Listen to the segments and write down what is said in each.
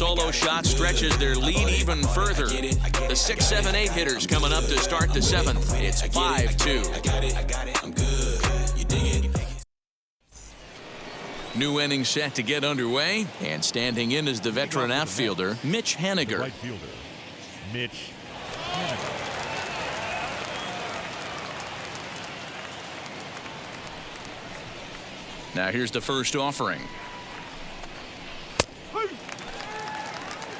solo shot stretches their lead even further. The 6, 7, 8 hitters coming up to start the 7th. It's 5-2. New inning set to get underway, and standing in is the veteran outfielder, Mitch Haniger. Right fielder, Mitch Haniger. Now here's the first offering.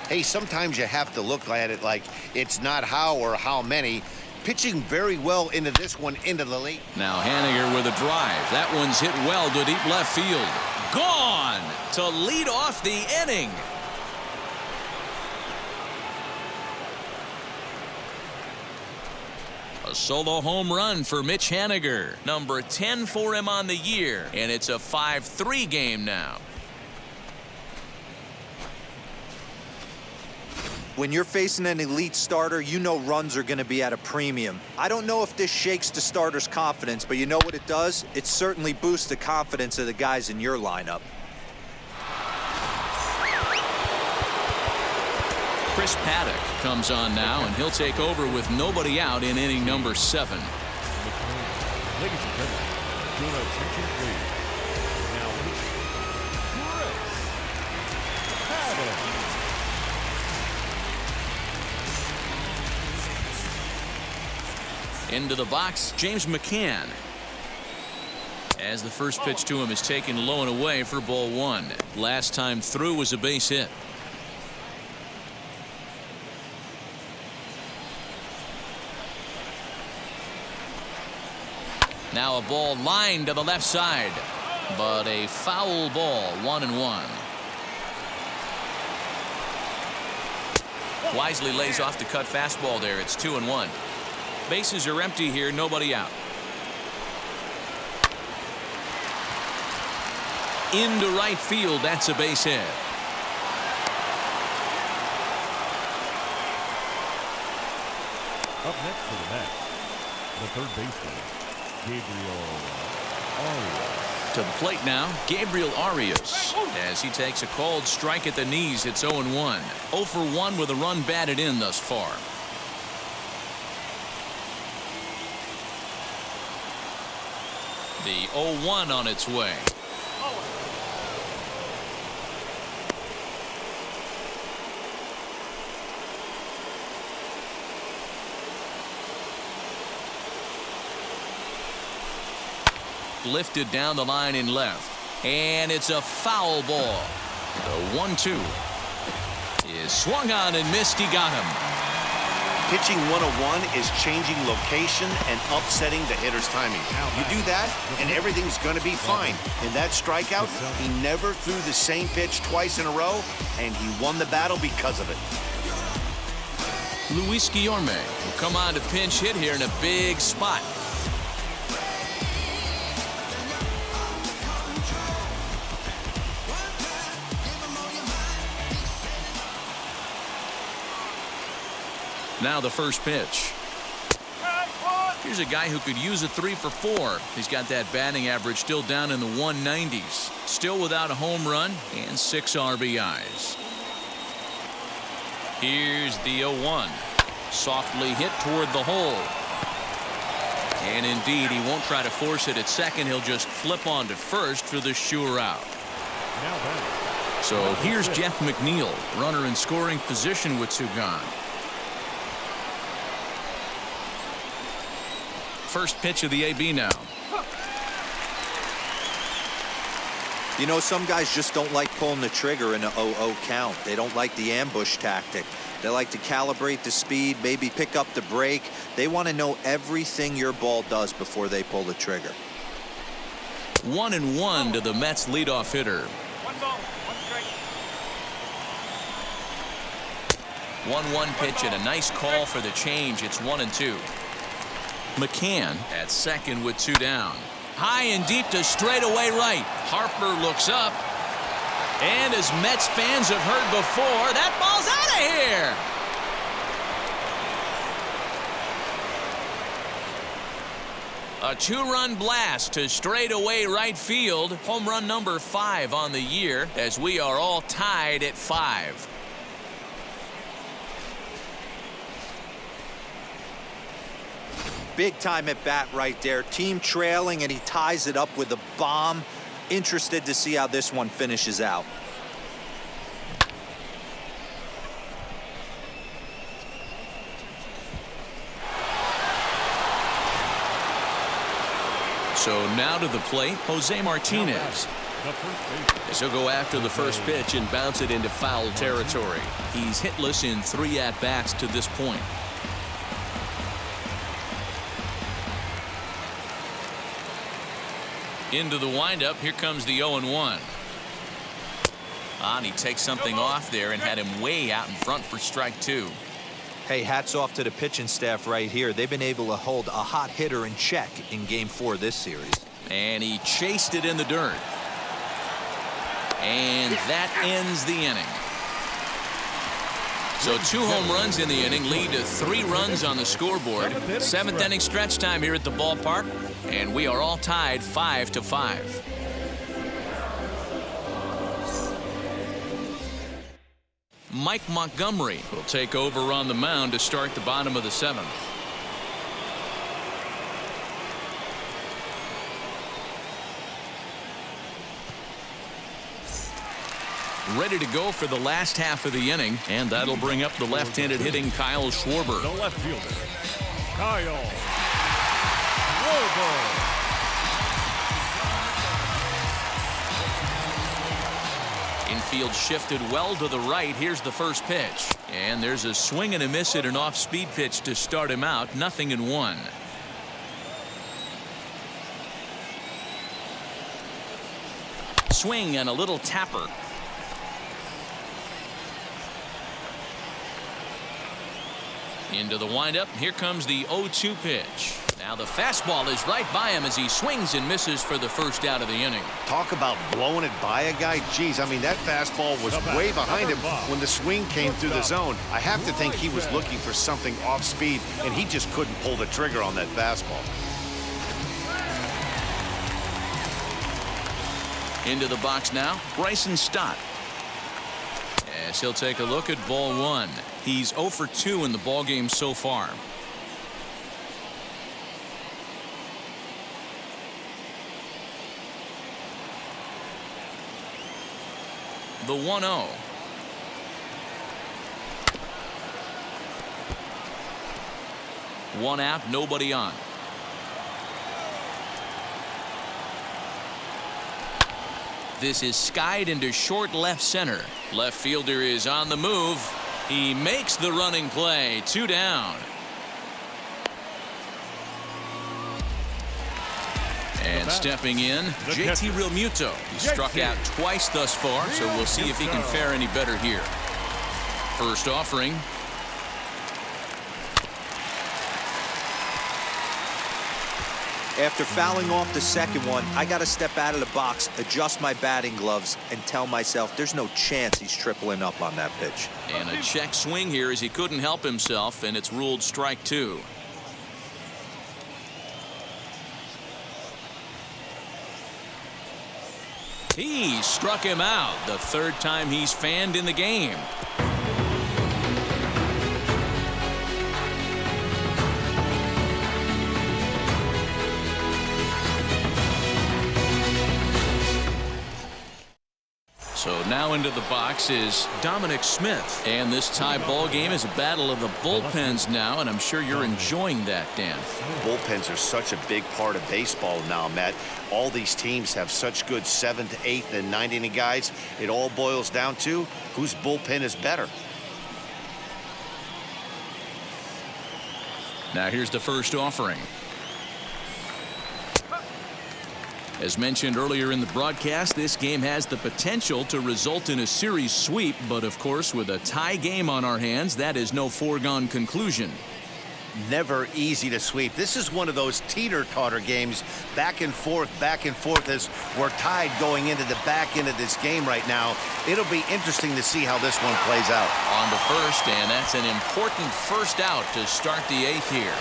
Hey, sometimes you have to look at it like it's not how or how many. Pitching very well into this one, into the late. Now Haniger with a drive. That one's hit well to deep left field. Gone to lead off the inning. A solo home run for Mitch Haniger. Number 10 for him on the year. And it's a 5-3 game now. When you're facing an elite starter, you know runs are going to be at a premium. I don't know if this shakes the starter's confidence, but you know what it does? It certainly boosts the confidence of the guys in your lineup. Chris Paddock comes on now, and he'll take over with nobody out in inning number 7. Ladies and gentlemen, your attention please. Now, Chris Paddock. Into the box, James McCann. As the first pitch to him is taken low and away for ball 1. Last time through was a base hit. Now a ball lined to the left side, but a foul ball, 1-1. Wisely lays off the cut fastball there. It's 2-1. Bases are empty here, nobody out. Into right field, that's a base hit. Up next for the Mets, the third baseman, Gabriel Arias. To the plate now, Gabriel Arias, as he takes a called strike at the knees. It's 0-1. 0 for 1 with a run batted in thus far. The 0-1 on its way. Lifted down the line in left. And it's a foul ball. The 1-2 is swung on and missed. He got him. Pitching 101 is changing location and upsetting the hitter's timing. You do that, and everything's going to be fine. In that strikeout, he never threw the same pitch twice in a row, and he won the battle because of it. Luis Guillorme will come on to pinch hit here in a big spot. Now the first pitch. Here's a guy who could use a 3 for 4. He's got that batting average still down in the 190s. Still without a home run and 6 RBIs. Here's the 0-1. Softly hit toward the hole. And indeed, he won't try to force it at second. He'll just flip on to first for the sure out. So here's Jeff McNeil, runner in scoring position with 2 gone. First pitch of the AB now. You know, some guys just don't like pulling the trigger in a 0-0 count. They don't like the ambush tactic. They like to calibrate the speed, maybe pick up the break. They want to know everything your ball does before they pull the trigger. 1-1 to the Mets leadoff hitter. 1 ball, 1 strike. 1-1 pitch and a nice call for the change. It's 1-2. McCann at second with 2 down. High and deep to straightaway right. Harper looks up. And as Mets fans have heard before, that ball's out of here. A 2-run blast to straightaway right field. Home run number 5 on the year, as we are all tied at 5. Big time at bat right there. Team trailing, and he ties it up with a bomb. Interested to see how this one finishes out. So now to the plate, Jose Martinez. As he'll go after the first pitch and bounce it into foul territory. He's hitless in 3 at-bats to this point. Into the windup, here comes the 0-1. And he takes something off there and had him way out in front for strike 2. Hey, hats off to the pitching staff right here. They've been able to hold a hot hitter in check in Game 4 this series. And he chased it in the dirt. And that ends the inning. So 2 home runs in the inning lead to 3 runs on the scoreboard. 7th inning stretch time here at the ballpark. And we are all tied 5-5. Mike Montgomery will take over on the mound to start the bottom of the 7th. Ready to go for the last half of the inning, and that'll bring up the left-handed hitting Kyle Schwarber. The left fielder, Kyle Schwarber. Infield shifted well to the right. Here's the first pitch. And there's a swing and a miss at an off-speed pitch to start him out. 0-1. Swing and a little tapper. Into the windup. Here comes the 0-2 pitch. Now the fastball is right by him as he swings and misses for the first out of the inning. Talk about blowing it by a guy. Geez, I mean, that fastball was way behind him when the swing came through the zone. I have to think he was looking for something off speed, and he just couldn't pull the trigger on that fastball. Into the box now, Bryson Stott. As he'll take a look at ball 1. He's 0 for 2 in the ballgame so far. The 1-0. One out, nobody on. This is skied into short left center. Left fielder is on the move. He makes the running play. 2 down. And stepping in, JT Realmuto. He struck out twice thus far, so we'll see if he can fare any better here. First offering. After fouling off the second one, I got to step out of the box, adjust my batting gloves, and tell myself there's no chance he's tripling up on that pitch. And a check swing here as he couldn't help himself, and it's ruled strike 2. He struck him out, the 3rd time he's fanned in the game. So now into the box is Dominic Smith. And this tie ball game is a battle of the bullpens now, and I'm sure you're enjoying that, Dan. Bullpens are such a big part of baseball now, Matt. All these teams have such good 7th, 8th, and 9th inning guys. It all boils down to whose bullpen is better. Now here's the first offering. As mentioned earlier in the broadcast, this game has the potential to result in a series sweep, but of course with a tie game on our hands, that is no foregone conclusion. Never easy to sweep. This is one of those teeter-totter games, back and forth as we're tied going into the back end of this game right now. It'll be interesting to see how this one plays out. On to first, and that's an important first out to start the 8th here.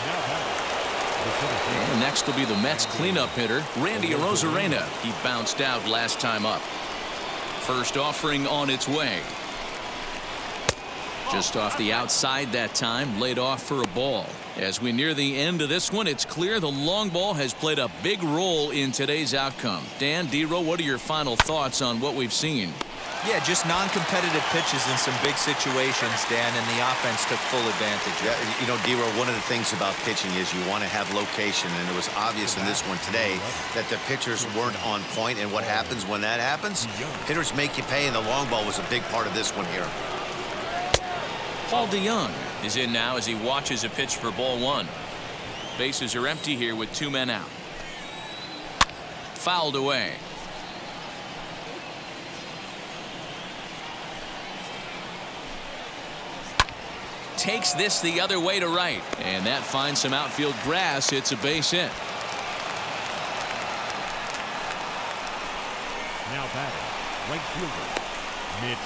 And next will be the Mets cleanup hitter, Randy Arozarena. He bounced out last time up. First offering on its way. Just off the outside that time, laid off for a ball. As we near the end of this one, it's clear the long ball has played a big role in today's outcome. Dan, D-Row, what are your final thoughts on what we've seen? Yeah, just non-competitive pitches in some big situations, Dan, and the offense took full advantage. Yeah, you know, D-Row, one of the things about pitching is you want to have location, and it was obvious in this one today that the pitchers weren't on point, and what happens when that happens? Hitters make you pay, and the long ball was a big part of this one here. Paul DeYoung is in now as he watches a pitch for ball one. Bases are empty here with 2 men out. Fouled away. Takes this the other way to right, and that finds some outfield grass. It's a base hit. Now batting, right fielder, Mitch.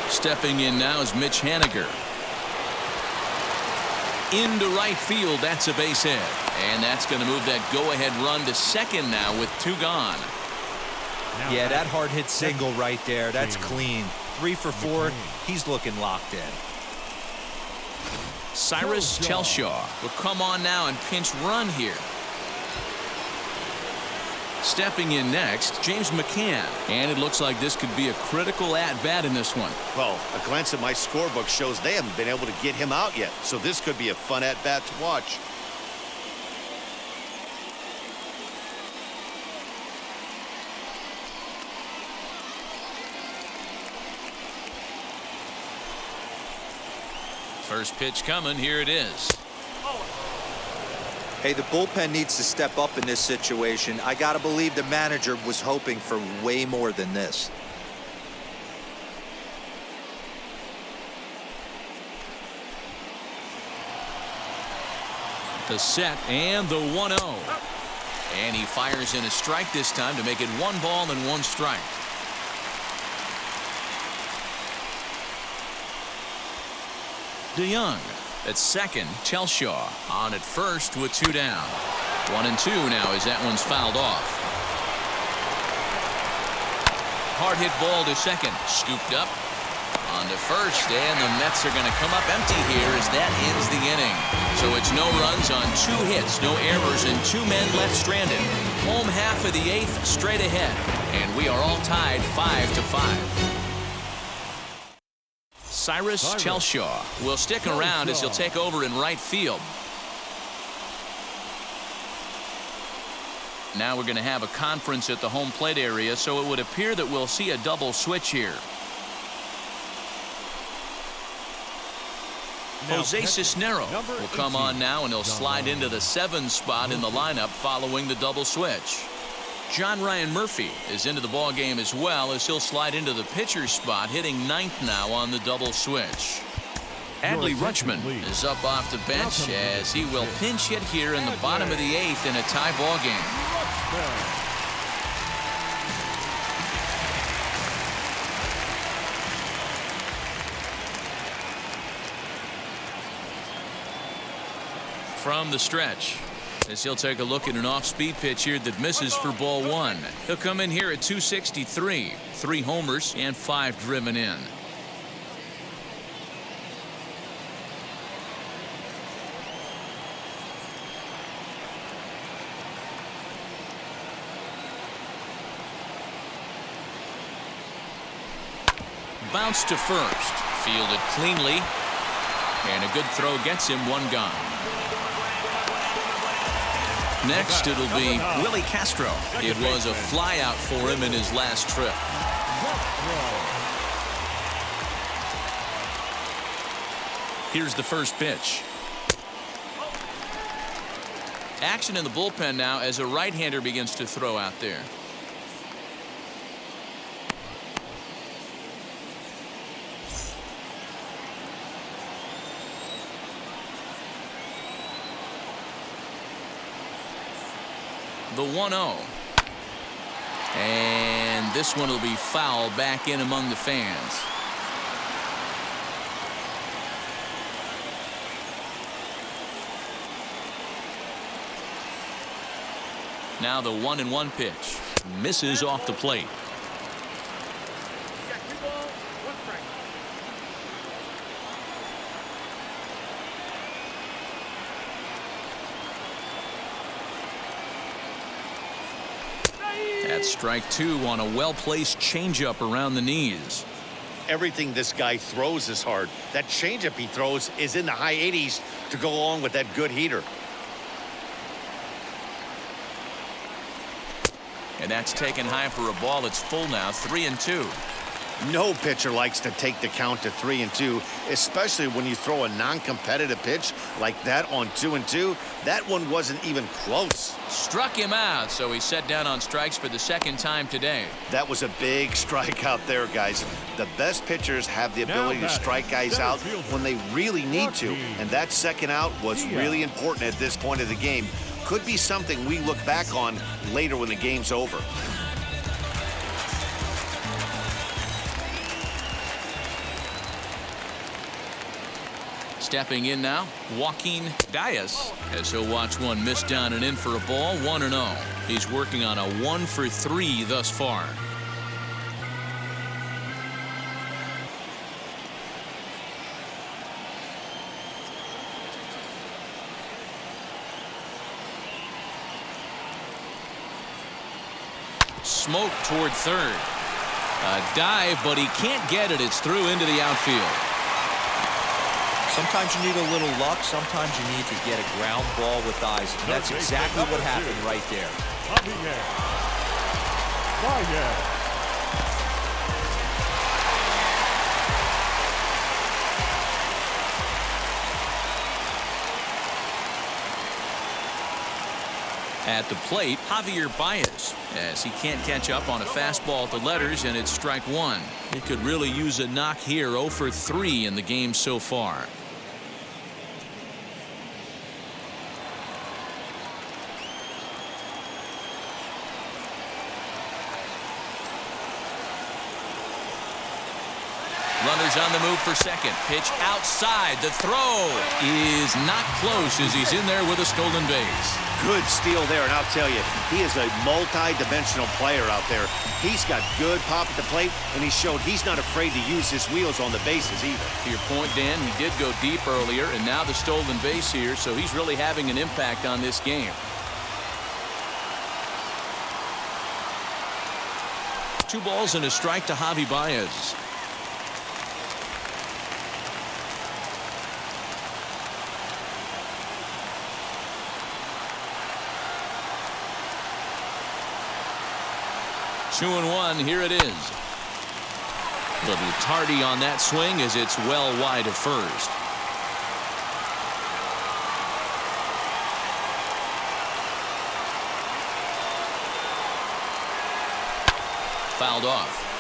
Stepping in now is Mitch Haniger. Into right field. That's a base hit. And that's going to move that go-ahead run to second now with 2 gone. Yeah, that hard hit single right there. That's clean. 3 for 4. He's looking locked in. Cyrus Chelshaw will come on now and pinch run here. Stepping in next, James McCann. And it looks like this could be a critical at-bat in this one. Well, a glance at my scorebook shows they haven't been able to get him out yet, so this could be a fun at-bat to watch. First pitch coming. Here it is. Hey, the bullpen needs to step up in this situation. I got to believe the manager was hoping for way more than this. The set and the 1-0. And he fires in a strike this time to make it 1 ball and 1 strike. DeYoung at second. Chelshaw on at first with 2 down. 1 and 2 now as that one's fouled off. Hard hit ball to second. Scooped up on to first, and the Mets are going to come up empty here as that ends the inning. So it's no runs on 2 hits, no errors, and 2 men left stranded. Home half of the 8th straight ahead, and we are all tied 5-5. Cyrus Chelshaw will stick around as he'll take over in right field. Now we're going to have a conference at the home plate area, so it would appear that we'll see a double switch here. Jose Cisnero will come on now, and he'll slide into the 7 spot in the lineup following the double switch. John Ryan Murphy is into the ball game as well, as he'll slide into the pitcher spot, hitting 9th now on the double switch. Adley Rutschman is up off the bench as he will pinch hit here in the bottom of the 8th in a tie ball game. From the stretch, as he'll take a look at an off-speed pitch here that misses for ball 1. He'll come in here at 263, 3 homers and 5 driven in. Bounce to first, fielded cleanly, and a good throw gets him 1 gone. Next, it'll be Willie Castro. It was a flyout for him in his last trip. Here's the first pitch. Action in the bullpen now as a right-hander begins to throw out there. The 1-0. And this one will be fouled back in among the fans. Now the 1-1 pitch. Misses off the plate. That's strike two on a well-placed changeup around the knees. Everything this guy throws is hard. That changeup he throws is in the high 80s to go along with that good heater. And that's taken high for a ball. It's full now, 3-2. No pitcher likes to take the count to 3-2, especially when you throw a non-competitive pitch like that on 2-2. That one wasn't even close. Struck him out, so he's set down on strikes for the second time today. That was a big strike out there, guys. The best pitchers have the ability to strike guys out when they really need to, and that second out was really important at this point of the game. Could be something we look back on later when the game's over. Stepping in now, Joaquin Diaz, as he'll watch one miss down and in for a ball, 1-0. He's working on a 1-for-3 thus far. Smoke toward third. A dive, but he can't get it. It's through into the outfield. Sometimes you need a little luck. Sometimes you need to get a ground ball with eyes. And that's exactly what happened right there. At the plate, Javier Baez, as he can't catch up on a fastball at the letters, and it's strike one. He could really use a knock here. 0-for-3 in the game so far. Runners on the move for second. Pitch outside. The throw is not close as he's in there with a stolen base. Good steal there, and I'll tell you, he is a multi-dimensional player out there. He's got good pop at the plate, and he showed he's not afraid to use his wheels on the bases either. To your point, Dan, he did go deep earlier, and now the stolen base here, so he's really having an impact on this game. Two balls and a strike to Javi Baez. Two and one, here it is. Little tardy on that swing as it's well wide of first. Fouled off.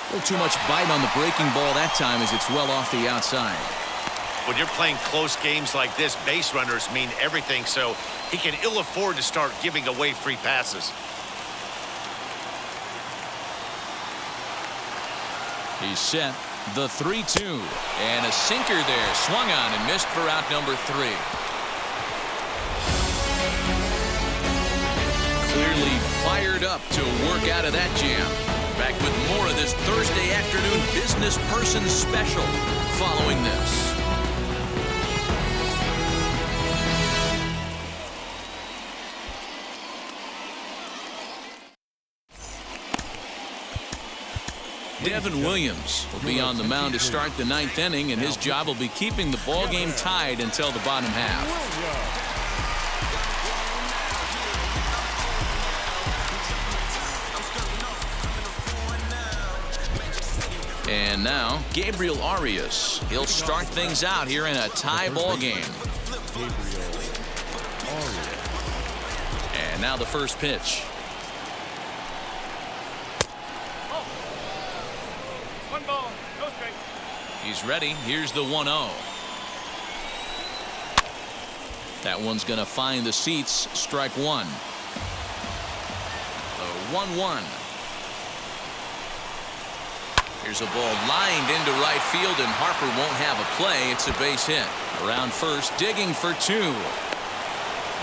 A little too much bite on the breaking ball that time as it's well off the outside. When you're playing close games like this, base runners mean everything, so he can ill afford to start giving away free passes. He's set. The 3-2. And a sinker there. Swung on and missed for out number 3. Clearly fired up to work out of that jam. Back with more of this Thursday afternoon business person special following this. Devin Williams will be on the mound to start the 9th inning, and his job will be keeping the ball game tied until the bottom half. And now, Gabriel Arias. He'll start things out here in a tie ball game. And now the first pitch. One ball, no strike. He's ready. Here's the 1-0. That one's going to find the seats. Strike one. The 1-1. Here's a ball lined into right field, and Harper won't have a play. It's a base hit. Around first, digging for 2.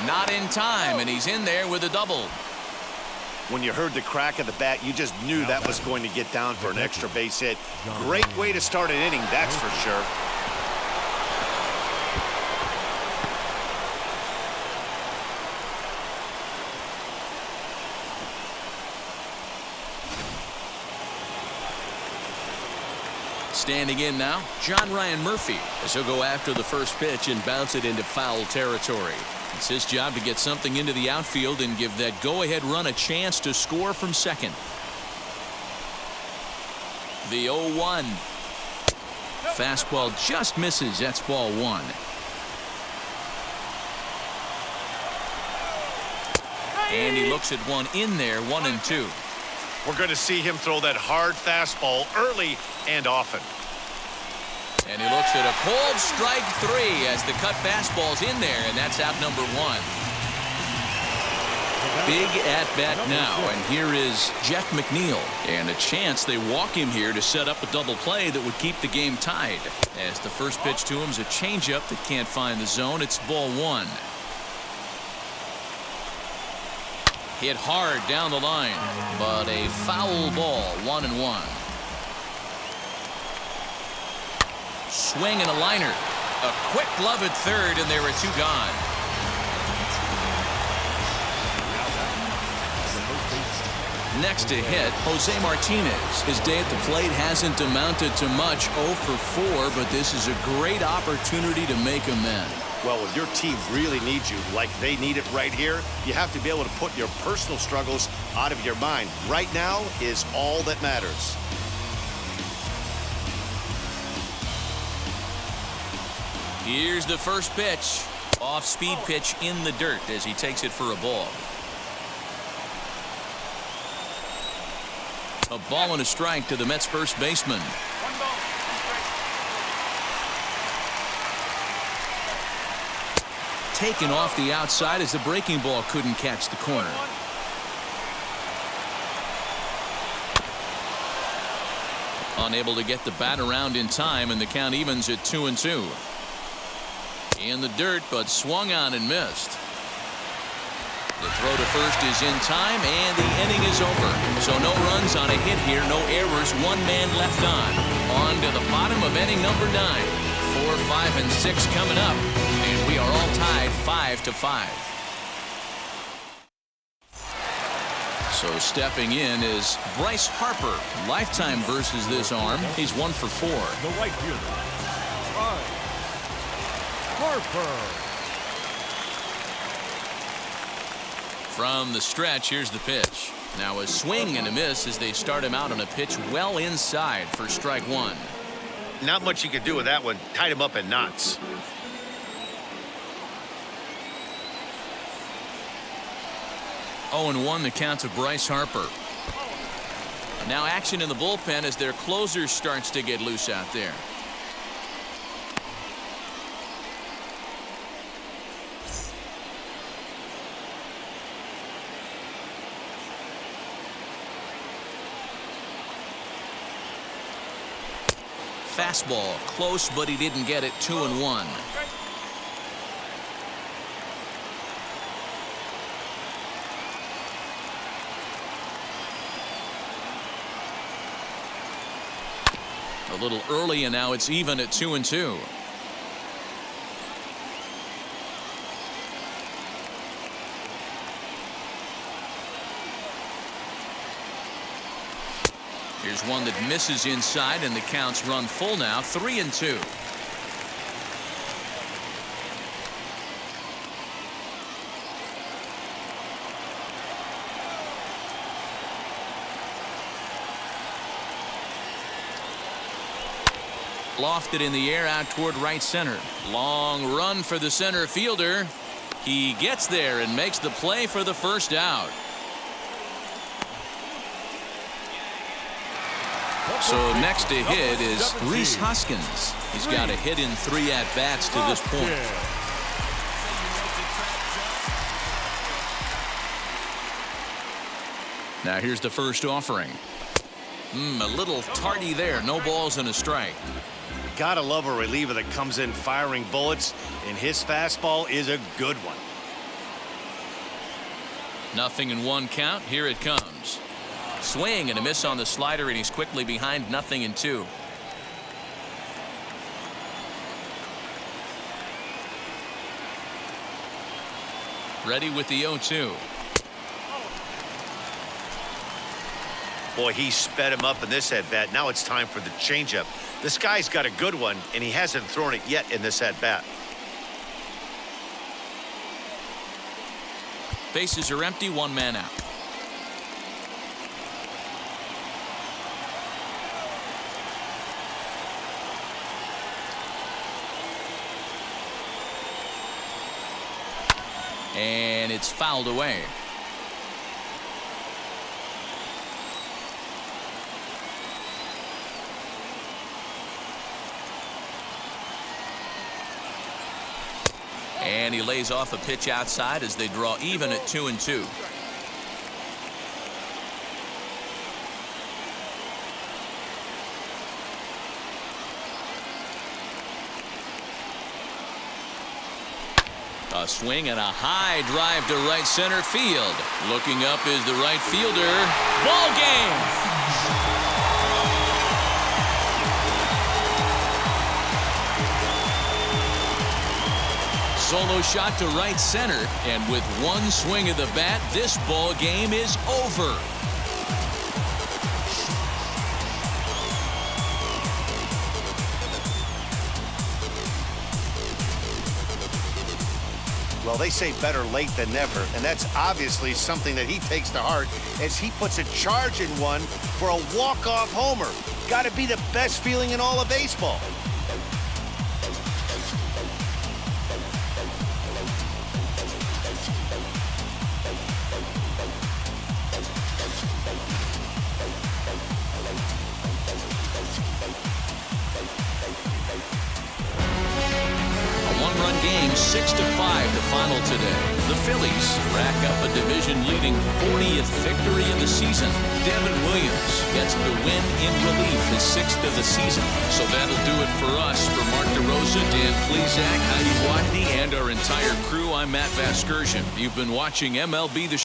Not in time, and he's in there with a double. When you heard the crack of the bat, you just knew that was going to get down for an extra base hit. Great way to start an inning, that's for sure. Standing in now, John Ryan Murphy, as he'll go after the first pitch and bounce it into foul territory. It's his job to get something into the outfield and give that go-ahead run a chance to score from second. The 0-1. Fastball just misses. That's ball one. And he looks at one in there, 1-2. We're going to see him throw that hard fastball early and often. And he looks at a cold strike three as the cut fastball's in there, and that's out number one. Big at bat now, and here is Jeff McNeil. And a chance they walk him here to set up a double play that would keep the game tied. As the first pitch to him is a changeup that can't find the zone. It's ball one. Hit hard down the line, but a foul ball, 1-1. Swing and a liner. A quick glove at third, and there are two gone. Next to hit, Jose Martinez. His day at the plate hasn't amounted to much, 0 for 4, but this is a great opportunity to make amends. Well, when your team really needs you, like they need it right here, you have to be able to put your personal struggles out of your mind. Right now is all that matters. Here's the first pitch. Off-speed pitch in the dirt as he takes it for a ball. A ball and a strike to the Mets first baseman. Taken off the outside as the breaking ball couldn't catch the corner. Unable to get the bat around in time, and the count evens at 2-2. In the dirt, but swung on and missed. The throw to first is in time, and the inning is over. So no runs on a hit here, no errors, one man left on. On to the bottom of inning number 9. 4, 5, and 6 coming up, and we are all tied 5-5. So stepping in is Bryce Harper. Lifetime versus this arm. He's 1 for 4. The right fielder, Bryce Harper. From the stretch, here's the pitch. Now a swing and a miss as they start him out on a pitch well inside for strike one. Not much you can do with that one. Tied him up in knots. Oh, and 1 the count to Bryce Harper. Now action in the bullpen as their closer starts to get loose out there. Fastball close, but he didn't get it. 2-1. A little early, and now it's even at 2-2. Here's one that misses inside, and the counts run full now. 3-2. Lofted in the air out toward right center. Long run for the center fielder. He gets there and makes the play for the first out. So next to hit is Rhys Hoskins. He's got a hit in 3 at-bats to this point. Now here's the first offering. A little tardy there. No balls and a strike. Gotta love a reliever that comes in firing bullets, and his fastball is a good one. 0-1 count. Here it comes. Swing and a miss on the slider, and he's quickly behind 0-2. Ready with the 0-2. Boy, he sped him up in this at-bat. Now it's time for the changeup. This guy's got a good one, and he hasn't thrown it yet in this at-bat. Bases are empty, 1 man out. And it's fouled away. And he lays off a pitch outside as they draw even at 2-2. A swing and a high drive to right center field. Looking up is the right fielder. Ball game. Solo shot to right center, and with one swing of the bat, this ball game is over. Well, they say better late than never, and that's obviously something that he takes to heart as he puts a charge in one for a walk-off homer. Got to be the best feeling in all of baseball. One-run game, 6-5 the final today. The Phillies rack up a division-leading 40th victory of the season. Devin Williams gets the win in relief, his 6th of the season. So that'll do it for us. For Mark DeRosa, Dan Plesac, Heidi Watney, and our entire crew, I'm Matt Vasgersian. You've been watching MLB The